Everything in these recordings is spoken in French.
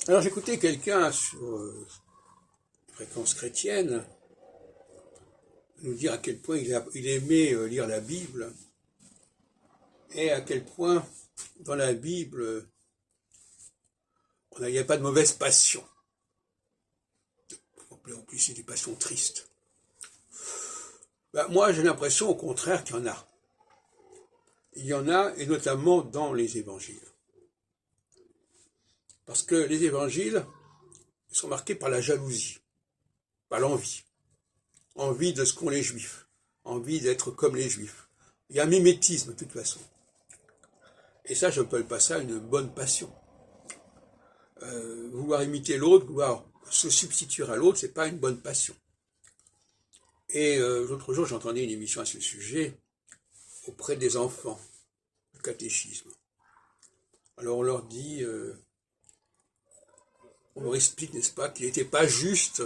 Alors j'écoutais quelqu'un sur Fréquence chrétienne nous dire à quel point il aimait lire la Bible et à quel point dans la Bible il n'y a pas de mauvaise passion. En plus c'est des passions tristes. Moi j'ai l'impression au contraire qu'il y en a. Il y en a, et notamment dans les évangiles. Parce que les évangiles sont marqués par la jalousie, par l'envie. Envie de ce qu'ont les juifs, envie d'être comme les juifs. Il y a un mimétisme de toute façon. Et ça, je n'appelle pas ça une bonne passion. Vouloir imiter l'autre, vouloir se substituer à l'autre, c'est pas une bonne passion. Et l'autre jour, j'entendais une émission à ce sujet auprès des enfants, le catéchisme. Alors on leur dit, on leur explique, n'est-ce pas, qu'il n'était pas juste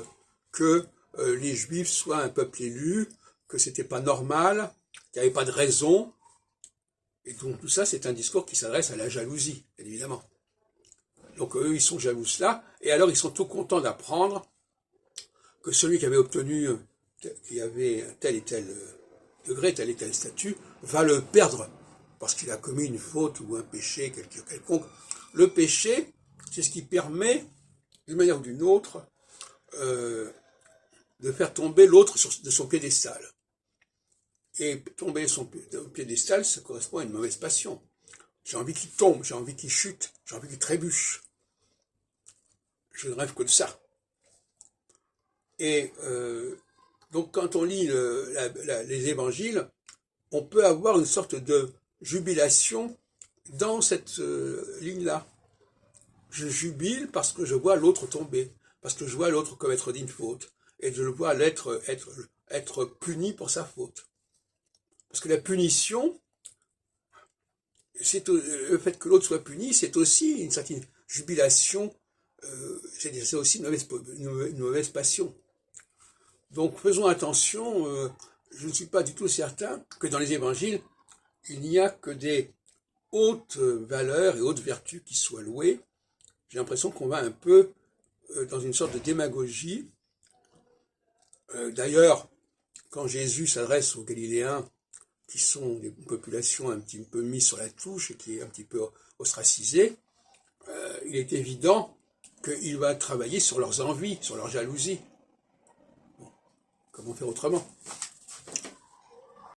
que les Juifs soient un peuple élu, que c'était pas normal, qu'il n'y avait pas de raison. Et donc tout ça, c'est un discours qui s'adresse à la jalousie, bien évidemment. Donc eux, ils sont jaloux là, et alors ils sont tout contents d'apprendre que celui qui avait obtenu, qui avait tel et tel degré, tel et tel statut, va le perdre, parce qu'il a commis une faute ou un péché quelconque. Le péché, c'est ce qui permet, d'une manière ou d'une autre, de faire tomber l'autre de son piédestal. Et tomber de son piédestal, ça correspond à une mauvaise passion. J'ai envie qu'il tombe, j'ai envie qu'il chute, j'ai envie qu'il trébuche. Je ne rêve que de ça. Et donc quand on lit les évangiles, on peut avoir une sorte de jubilation dans cette ligne-là. Je jubile parce que je vois l'autre tomber, parce que je vois l'autre commettre d'une faute, et je le vois être puni pour sa faute. Parce que la punition, le fait que l'autre soit puni, c'est aussi une certaine jubilation, c'est aussi une mauvaise passion. Donc faisons attention, je ne suis pas du tout certain que dans les évangiles, il n'y a que des hautes valeurs et hautes vertus qui soient louées. J'ai l'impression qu'on va un peu dans une sorte de démagogie. D'ailleurs, quand Jésus s'adresse aux Galiléens, qui sont des populations un petit peu mises sur la touche et qui est un petit peu ostracisées, il est évident qu'il va travailler sur leurs envies, sur leur jalousie. Bon, comment faire autrement ?